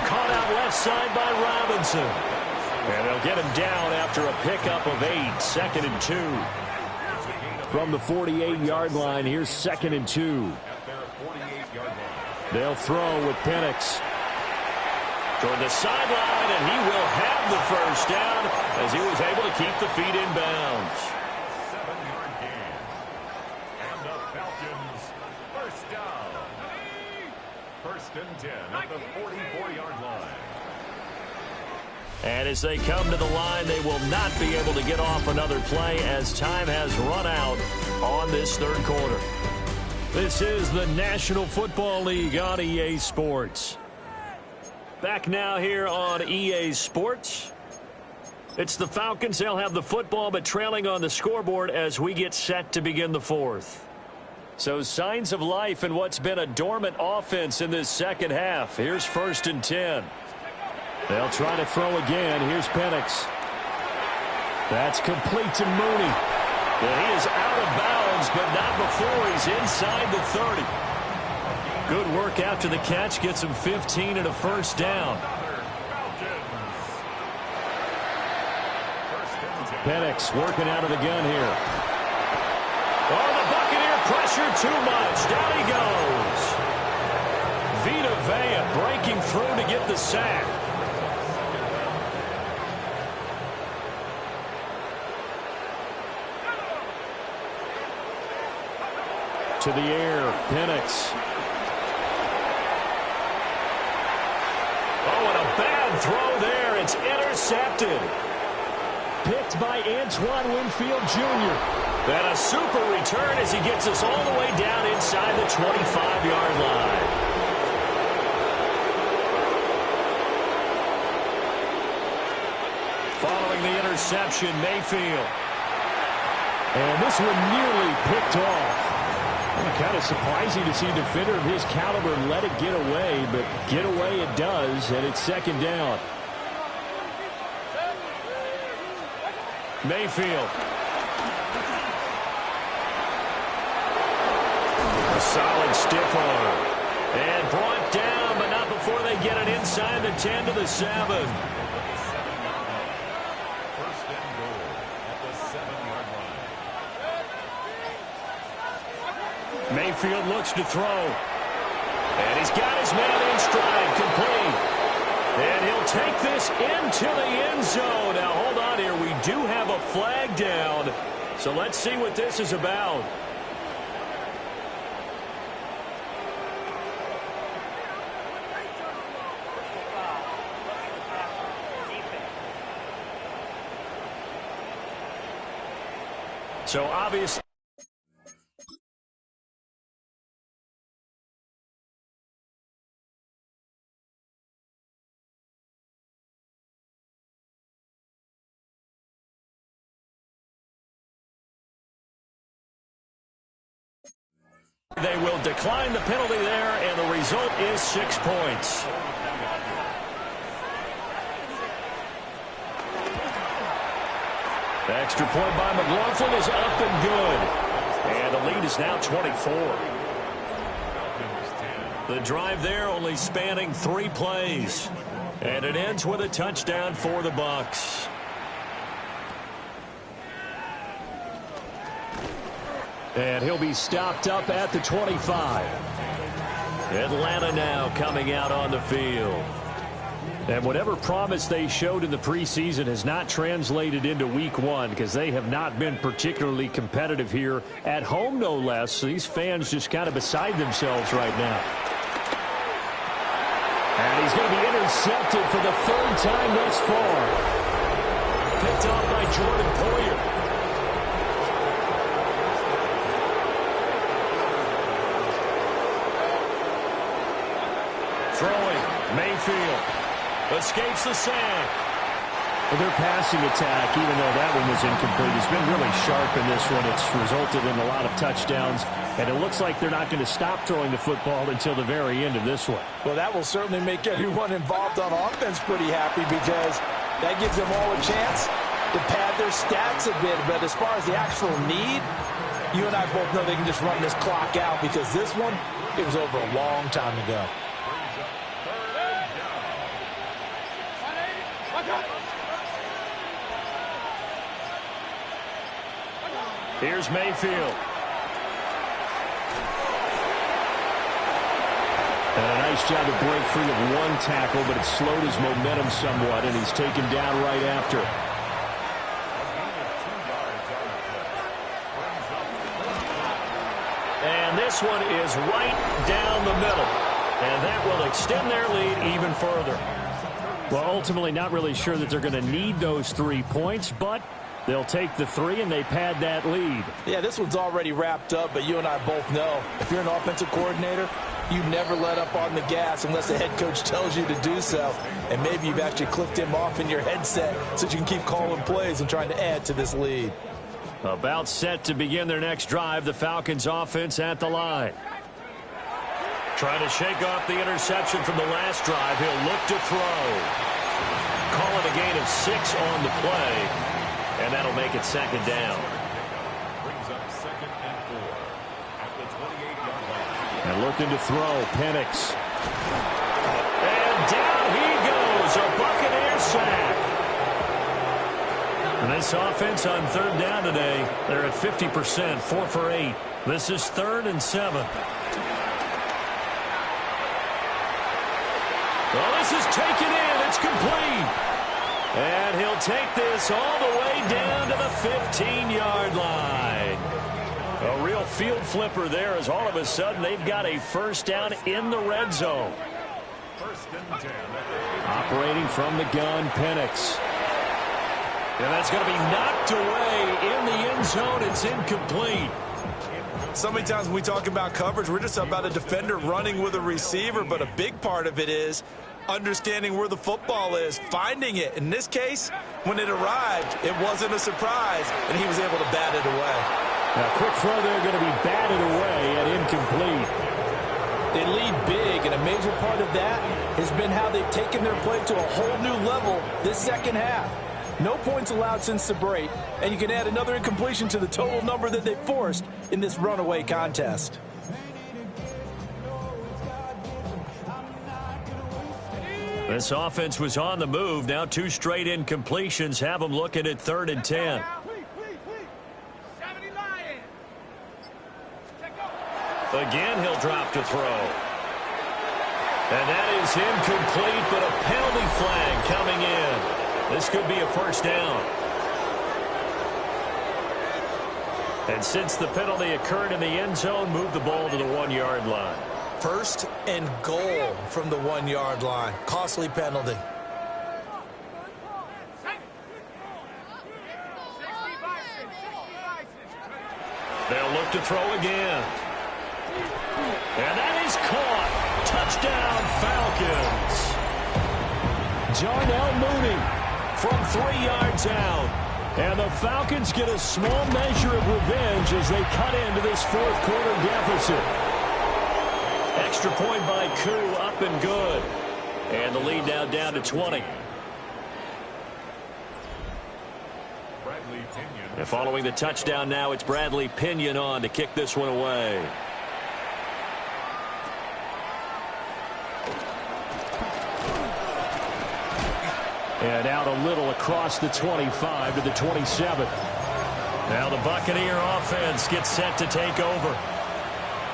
A: Caught out left side by Robinson. And they'll get him down after a pickup of 8. 2nd and 2.
E: From the 48-yard line, here's 2nd and 2. They'll throw with Penix.
A: Toward the sideline, and he will have the first down as he was able to keep the feet in bounds.
D: 7-yard gain. And the Falcons, first down. First and 10 at the 44-yard line.
A: And as they come to the line, they will not be able to get off another play as time has run out on this 3rd quarter. This is the National Football League on EA Sports. Back now here on EA Sports. It's the Falcons. They'll have the football, but trailing on the scoreboard as we get set to begin the 4th. So signs of life in what's been a dormant offense in this 2nd half. Here's 1st and 10. They'll try to throw again. Here's Penix. That's complete to Mooney. Well, he is out of bounds, but not before he's inside the 30. Good work after the catch. Gets him 15 and a first down. Penix working out of the gun here. Oh, the Buccaneer pressure too much. Down he goes. Vita Vea breaking through to get the sack. To the air, Penix. Oh, and a bad throw there. It's intercepted. Picked by Antoine Winfield Jr. And a super return as he gets us all the way down inside the 25-yard line. Following the interception, Mayfield.
E: And this one nearly picked off. Kind of surprising to see a defender of his caliber let it get away, but get away it does, and it's 2nd down.
A: Mayfield. A solid stiff arm. And brought down, but not before they get it inside the 10 to the 7.
D: First and goal at the 7-yard line.
A: Mayfield looks to throw. And he's got his man in stride, complete. And he'll take this into the end zone. Now, hold on here. We do have a flag down. So let's see what this is about. So, obviously, they will decline the penalty there, and the result is 6 points. The extra point by McLaughlin is up and good. And the lead is now 24. The drive there only spanning 3 plays. And it ends with a touchdown for the Bucs. And he'll be stopped up at the 25. Atlanta now coming out on the field. And whatever promise they showed in the preseason has not translated into week 1 because they have not been particularly competitive here at home, no less. So these fans just kind of beside themselves right now. And he's going to be intercepted for the 3rd time thus far. Picked off by Jordan Poyer. Throwing, Mayfield. Escapes the sack.
E: Well, their passing attack, even though that one was incomplete, has been really sharp in this one. It's resulted in a lot of touchdowns, and it looks like they're not going to stop throwing the football until the very end of this one.
B: Well, that will certainly make everyone involved on offense pretty happy because That gives them all a chance to pad their stats a bit. But as far as the actual need, you and I both know they can just run this clock out because this one, it was over a long time ago.
E: Here's Mayfield. And a nice job to break free of one tackle, but it slowed his momentum somewhat, and he's taken down right after. And this one is right down the middle. And that will extend their lead even further. Well, ultimately not really sure that they're going to need those 3 points, but they'll take the 3 and they pad that lead.
B: Yeah, this one's already wrapped up, but you and I both know if you're an offensive coordinator, you never let up on the gas unless the head coach tells you to do so. And maybe you've actually clicked him off in your headset so you can keep calling plays and trying to add to this lead.
E: About set to begin their next drive, the Falcons offense at the line.
A: Trying to shake off the interception from the last drive. He'll look to throw. Call it a gain of 6 on the play. And that'll make it second down.
D: Brings up 2nd and 4 at the 28-yard line.
E: And looking to throw, Penix. And down he goes, a Buccaneer sack. And this offense on 3rd down today, they're at 50%, 4 for 8. This is 3rd and 7. Well, this is taken in. It's complete. And he'll take this all the way down to the 15-yard line. A real field flipper there as all of a sudden they've got a first down in the red zone.
D: 1st and 10.
E: Operating from the gun, Penix. And that's going to be knocked away in the end zone. It's incomplete.
C: So many times when we talk about coverage, we're just about a defender running with a receiver, but a big part of it is understanding where the football is, finding it. In this case, when it arrived, it wasn't a surprise, and he was able to bat it away.
E: Now, quick throw there going to be batted away and incomplete.
B: They lead big, and a major part of that has been how they've taken their play to a whole new level this second half. No points allowed since the break, and you can add another incompletion to the total number that they forced in this runaway contest.
A: This offense was on the move. Now 2 straight incompletions have them looking at 3rd and 10. Again, he'll drop to throw. And that is incomplete, but a penalty flag coming in. This could be a first down. And since the penalty occurred in the end zone, move the ball to the 1-yard line.
C: 1st and goal from the 1-yard line. Costly penalty.
A: They'll look to throw again. And that is caught. Touchdown, Falcons.
E: Jarnell Mooney from 3 yards out. And the Falcons get a small measure of revenge as they cut into this 4th quarter deficit.
A: Extra point by Koo, up and good. And the lead now down to 20. And following the touchdown now, it's Bradley Pinion on to kick this one away.
E: And out a little across the 25 to the 27.
A: Now the Buccaneer offense gets set to take over.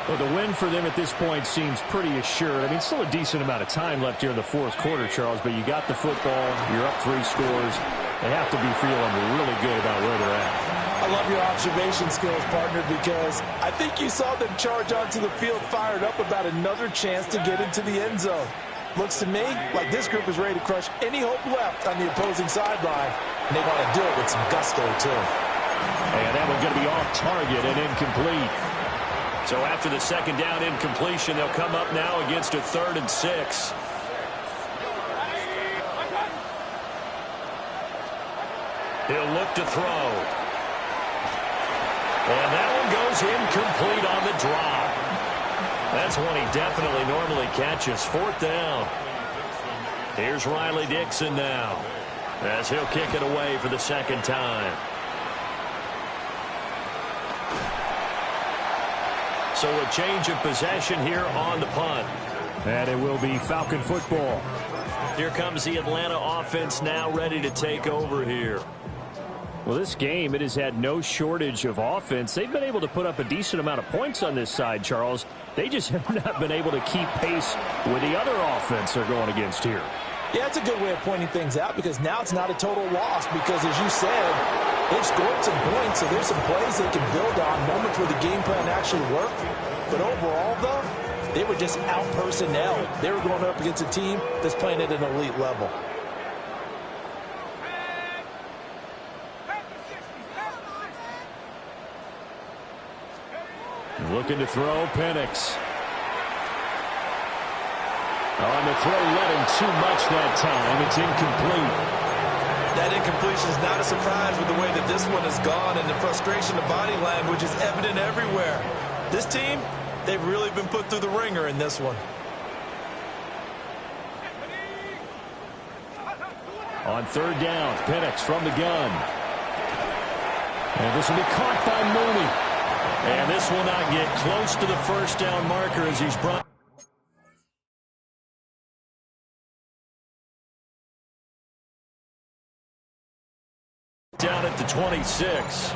E: Well, the win for them at this point seems pretty assured. I mean, still a decent amount of time left here in the 4th quarter, Charles, but you got the football, you're up 3 scores. They have to be feeling really good about where they're at.
B: I love your observation skills, partner, because I think you saw them charge onto the field fired up about another chance to get into the end zone. Looks to me like this group is ready to crush any hope left on the opposing sideline, and they want to do it with some gusto, too.
E: And that one's going to be off target and incomplete.
A: So after the 2nd down incompletion, they'll come up now against a 3rd and 6. He'll look to throw. And that one goes incomplete on the drop. That's one he definitely normally catches. 4th down. Here's Riley Dixon now. as he'll kick it away for the second time. So a change of possession here on the punt.
E: And it will be Falcon football.
A: Here comes the Atlanta offense now ready to take over here.
E: Well, this game, it has had no shortage of offense. They've been able to put up a decent amount of points on this side, Charles. They just have not been able to keep pace with the other offense they're going against here.
B: Yeah, it's a good way of pointing things out because now it's not a total loss because, as you said, they've scored some points, so there's some plays they can build on, moments where the game plan actually worked. But overall, though, they were just out-personnel. They were going up against a team that's playing at an elite level.
E: Looking to throw, Penix. On the throw, let him too much that time. It's incomplete.
C: That incompletion is not a surprise with the way that this one has gone, and the frustration of body language is evident everywhere. This team, they've really been put through the ringer in this one.
E: On third down, Penix from the gun. And this will be caught by Mooney.
A: And this will not get close to the first down marker as he's brought down at the 26.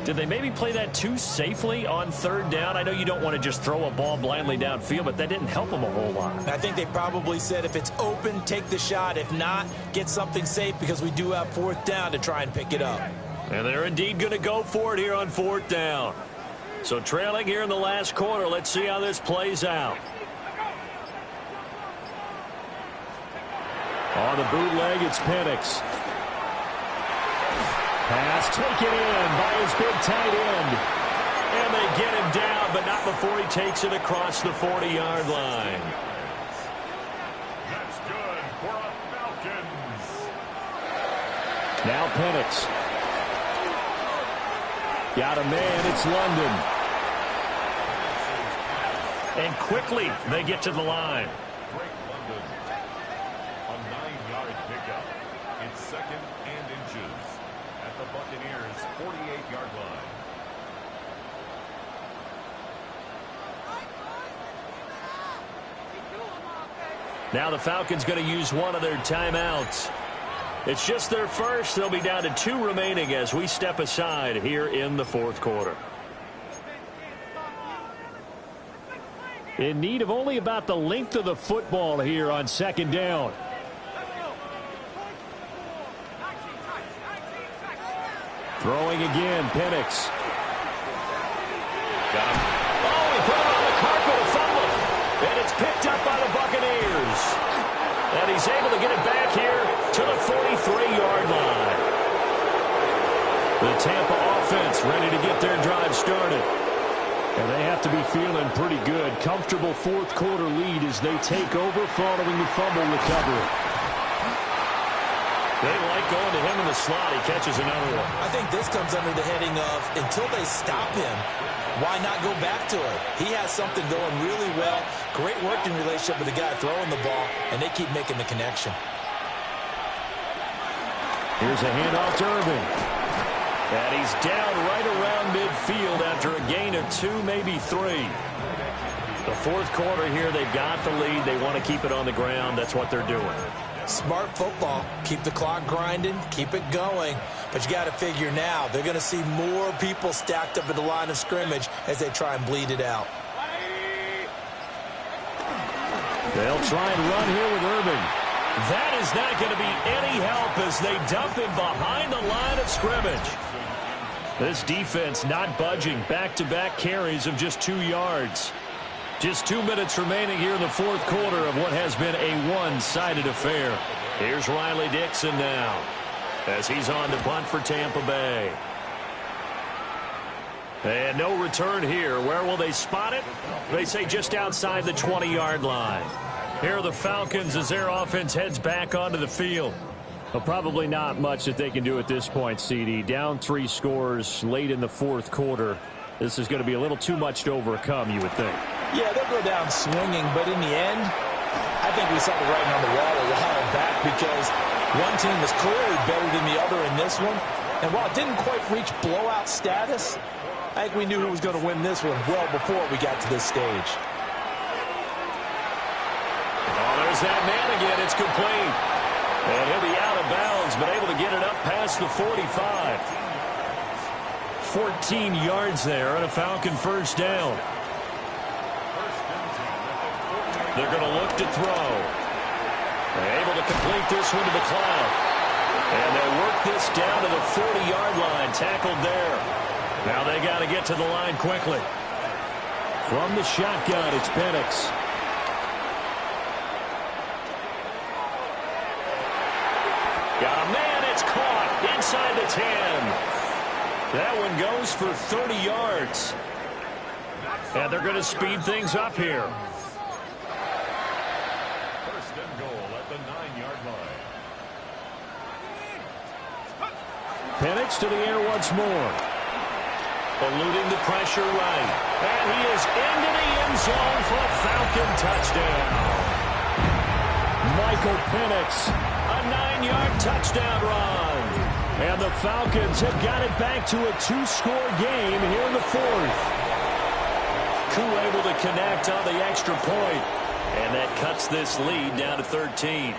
A: Did they maybe play that too safely on third down? I know you don't want to just throw a ball blindly downfield, but that didn't help them a whole lot.
C: I think they probably said if it's open, take the shot. If not, get something safe because we do have fourth down to try and pick it up.
A: And they're indeed going to go for it here on fourth down. So trailing here in the last quarter. Let's see how this plays out.
E: On the bootleg, it's Penix. Pass taken in by his big tight end.
A: And they get him down, but not before he takes it across the 40-yard line.
D: That's good for a Falcons.
E: Now Penix. Got a man, it's London.
A: And quickly they get to the line.
D: Drake London. A 9-yard pickup. It's second and inches at the Buccaneers' 48-yard line.
A: Now the Falcons going to use one of their timeouts. It's just their first. They'll be down to 2 remaining as we step aside here in the fourth quarter.
E: In need of only about the length of the football here on second down. Throwing again, Penix.
A: Got him. Oh, he put him on the carpet, a fumble. And it's picked up by the Buccaneers. And he's able to get it back here to the 43-yard line. The Tampa offense ready to get their drive started.
E: And they have to be feeling pretty good. Comfortable fourth quarter lead as they take over following the fumble recovery.
A: They like going to him in the slot. He catches another one.
C: I think this comes under the heading of until they stop him, why not go back to it? He has something going really well. Great working relationship with the guy throwing the ball, and they keep making the connection.
E: Here's a handoff to Irving.
A: And he's down right around midfield after a gain of 2, maybe 3. The fourth quarter here, they've got the lead. They want to keep it on the ground. That's what they're doing.
C: Smart football. Keep the clock grinding. Keep it going. But you got to figure now, they're going to see more people stacked up at the line of scrimmage as they try and bleed it out.
E: They'll try and run here with Irving.
A: That is not going to be any help as they dump him behind the line of scrimmage. This defense not budging. Back-to-back carries of just 2 yards. Just 2 minutes remaining here in the fourth quarter of what has been a one-sided affair. Here's Riley Dixon now as he's on to punt for Tampa Bay. And no return here. Where will they spot it? They say just outside the 20-yard line. Here are the Falcons as their offense heads back onto the field.
E: Well, probably not much that they can do at this point, CD. Down 3 scores late in the fourth quarter. This is going to be a little too much to overcome, you would think.
B: Yeah, they'll go down swinging, but in the end, I think we saw the writing on the wall a while back because one team was clearly better than the other in this one. And while it didn't quite reach blowout status, I think we knew who was going to win this one well before we got to this stage.
A: Oh, there's that man again. It's complete. And he'll be out of bounds, but able to get it up past the 45. 14 yards there and a Falcon first down. They're going to look to throw. They're able to complete this one to McLeod. And they'll work this down to the 40-yard line. Tackled there. Now they got to get to the line quickly. From the shotgun, it's Penix. Got a man. It's caught inside the 10. That one goes for 30 yards. And they're going to speed things up here. Penix to the air once more. Eluding the pressure right. And he is into the end zone for a Falcon touchdown. Michael Penix, a 9-yard touchdown run. And the Falcons have got it back to a 2-score game here in the fourth. Koo able to connect on the extra point. And that cuts this lead down to 13.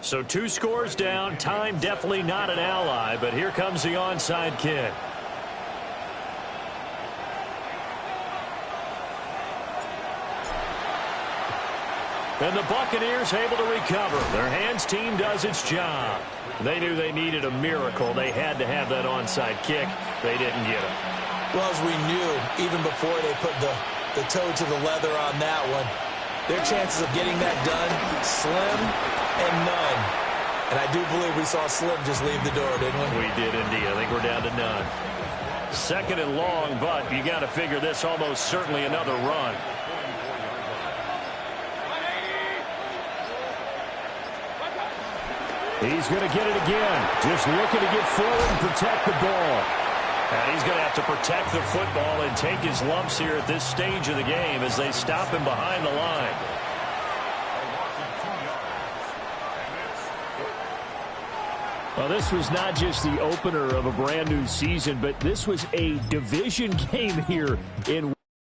A: So 2 scores down. Time definitely not an ally, but here comes the onside kick. And the Buccaneers able to recover. Their hands team does its job. They knew they needed a miracle. They had to have that onside kick. They didn't get it.
B: Well, as we knew, even before they put the toe to the leather on that one, their chances of getting that done, slim and none. And I do believe we saw Slim just leave the door, didn't we?
A: We did indeed. I think we're down to none. Second and long, but you got to figure this almost certainly another run. He's going to get it again. Just looking to get forward and protect the ball. And he's going to have to protect the football and take his lumps here at this stage of the game as they stop him behind the line. Well, this was not just the opener of a brand new season, but this was a division game here in